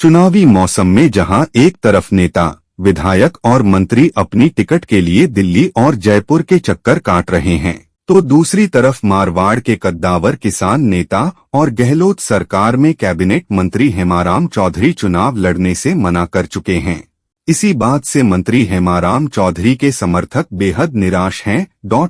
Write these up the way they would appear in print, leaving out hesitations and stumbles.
चुनावी मौसम में जहां एक तरफ नेता, विधायक और मंत्री अपनी टिकट के लिए दिल्ली और जयपुर के चक्कर काट रहे हैं, तो दूसरी तरफ मारवाड़ के कद्दावर किसान नेता और गहलोत सरकार में कैबिनेट मंत्री हेमाराम चौधरी चुनाव लड़ने से मना कर चुके हैं। इसी बात से मंत्री हेमाराम चौधरी के समर्थक बेहद निराश हैं।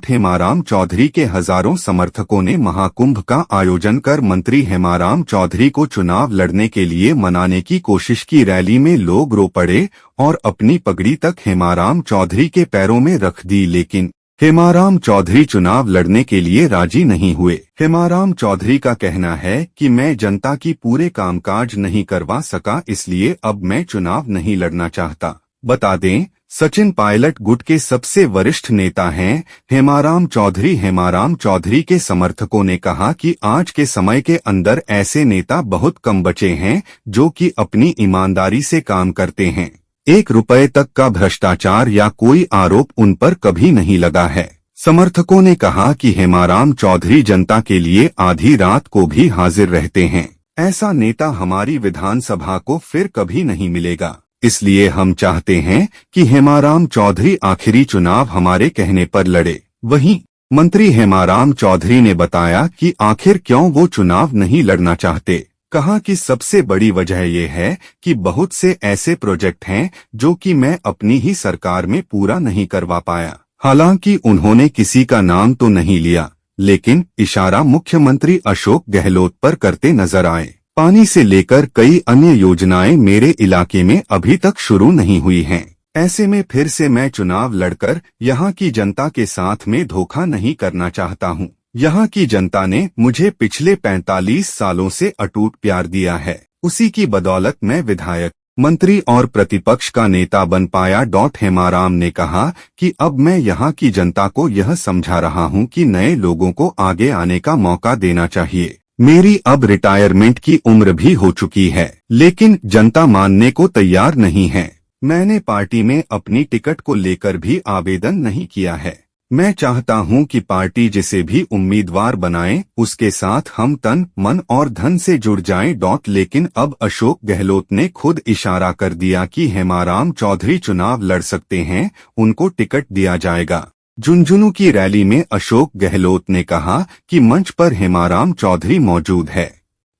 हेमाराम चौधरी के हजारों समर्थकों ने महाकुंभ का आयोजन कर मंत्री हेमाराम चौधरी को चुनाव लड़ने के लिए मनाने की कोशिश की। रैली में लोग रो पड़े और अपनी पगड़ी तक हेमाराम चौधरी के पैरों में रख दी, लेकिन हेमाराम चौधरी चुनाव लड़ने के लिए राजी नहीं हुए। हेमाराम चौधरी का कहना है कि मैं जनता की पूरे कामकाज नहीं करवा सका, इसलिए अब मैं चुनाव नहीं लड़ना चाहता। बता दें, सचिन पायलट गुट के सबसे वरिष्ठ नेता हैं हेमाराम चौधरी। हेमाराम चौधरी के समर्थकों ने कहा कि आज के समय के अंदर ऐसे नेता बहुत कम बचे हैं जो कि अपनी ईमानदारी से काम करते हैं। 1 रुपए तक का भ्रष्टाचार या कोई आरोप उन पर कभी नहीं लगा है। समर्थकों ने कहा कि हेमाराम चौधरी जनता के लिए आधी रात को भी हाजिर रहते हैं। ऐसा नेता हमारी विधानसभा को फिर कभी नहीं मिलेगा, इसलिए हम चाहते हैं कि हेमाराम चौधरी आखिरी चुनाव हमारे कहने पर लड़े। वहीं मंत्री हेमाराम चौधरी ने बताया कि आखिर क्यों वो चुनाव नहीं लड़ना चाहते। कहा कि सबसे बड़ी वजह ये है कि बहुत से ऐसे प्रोजेक्ट हैं जो कि मैं अपनी ही सरकार में पूरा नहीं करवा पाया। हालांकि उन्होंने किसी का नाम तो नहीं लिया, लेकिन इशारा मुख्यमंत्री अशोक गहलोत पर करते नजर आए। पानी से लेकर कई अन्य योजनाएं मेरे इलाके में अभी तक शुरू नहीं हुई हैं। ऐसे में फिर से मैं चुनाव लड़कर यहाँ की जनता के साथ में धोखा नहीं करना चाहता हूँ। यहाँ की जनता ने मुझे पिछले 45 सालों से अटूट प्यार दिया है, उसी की बदौलत मैं विधायक, मंत्री और प्रतिपक्ष का नेता बन पाया। हेमाराम ने कहा कि अब मैं यहाँ की जनता को यह समझा रहा हूँ कि नए लोगों को आगे आने का मौका देना चाहिए। मेरी अब रिटायरमेंट की उम्र भी हो चुकी है, लेकिन जनता मानने को तैयार नहीं है। मैंने पार्टी में अपनी टिकट को लेकर भी आवेदन नहीं किया है। मैं चाहता हूं कि पार्टी जिसे भी उम्मीदवार बनाए उसके साथ हम तन, मन और धन से जुड़ जाएं। लेकिन अब अशोक गहलोत ने खुद इशारा कर दिया कि हेमाराम चौधरी चुनाव लड़ सकते हैं, उनको टिकट दिया जाएगा। झुंझुनू की रैली में अशोक गहलोत ने कहा कि मंच पर हेमाराम चौधरी मौजूद है,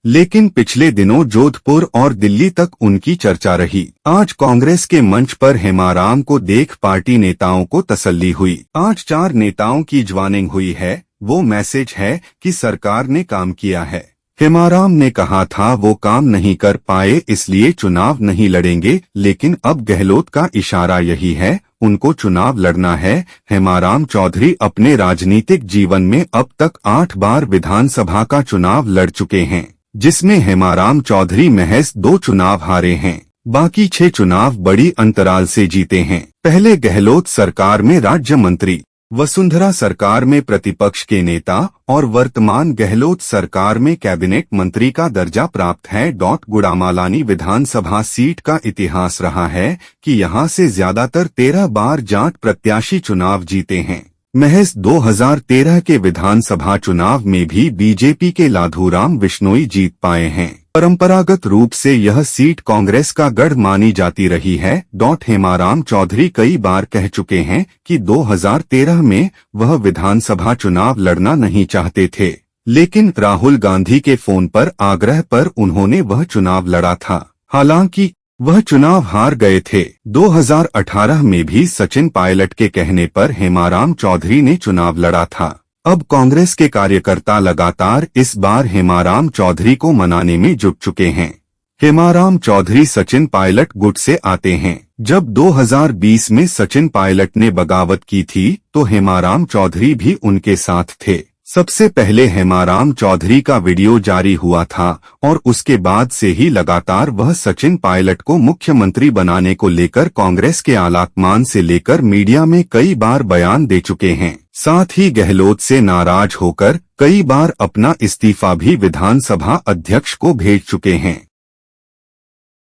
लेकिन पिछले दिनों जोधपुर और दिल्ली तक उनकी चर्चा रही। आज कांग्रेस के मंच पर हेमाराम को देख पार्टी नेताओं को तसल्ली हुई। आज 4 नेताओं की ज्वाइनिंग हुई है। वो मैसेज है कि सरकार ने काम किया है। हेमाराम ने कहा था वो काम नहीं कर पाए इसलिए चुनाव नहीं लड़ेंगे, लेकिन अब गहलोत का इशारा यही है, उनको चुनाव लड़ना है। हेमाराम चौधरी अपने राजनीतिक जीवन में अब तक 8 बार विधानसभा का चुनाव लड़ चुके हैं, जिसमें हेमाराम चौधरी महज 2 चुनाव हारे हैं, बाकी 6 चुनाव बड़ी अंतराल से जीते हैं। पहले गहलोत सरकार में राज्य मंत्री, वसुंधरा सरकार में प्रतिपक्ष के नेता और वर्तमान गहलोत सरकार में कैबिनेट मंत्री का दर्जा प्राप्त है। गुड़ामालानी विधानसभा सीट का इतिहास रहा है कि यहां से ज्यादातर 13 बार जाट प्रत्याशी चुनाव जीते हैं। महज 2013 के विधानसभा चुनाव में भी बीजेपी के लाधूराम बिश्नोई जीत पाए हैं। परंपरागत रूप से यह सीट कांग्रेस का गढ़ मानी जाती रही है। हेमाराम चौधरी कई बार कह चुके हैं कि 2013 में वह विधानसभा चुनाव लड़ना नहीं चाहते थे, लेकिन राहुल गांधी के फोन पर आग्रह पर उन्होंने वह चुनाव लड़ा था। हालांकि वह चुनाव हार गए थे। 2018 में भी सचिन पायलट के कहने पर हेमाराम चौधरी ने चुनाव लड़ा था। अब कांग्रेस के कार्यकर्ता लगातार इस बार हेमाराम चौधरी को मनाने में जुट चुके हैं। हेमाराम चौधरी सचिन पायलट गुट से आते हैं। जब 2020 में सचिन पायलट ने बगावत की थी तो हेमाराम चौधरी भी उनके साथ थे। सबसे पहले हेमाराम चौधरी का वीडियो जारी हुआ था और उसके बाद से ही लगातार वह सचिन पायलट को मुख्यमंत्री बनाने को लेकर कांग्रेस के आलाकमान से लेकर मीडिया में कई बार बयान दे चुके हैं। साथ ही गहलोत से नाराज होकर कई बार अपना इस्तीफा भी विधानसभा अध्यक्ष को भेज चुके हैं।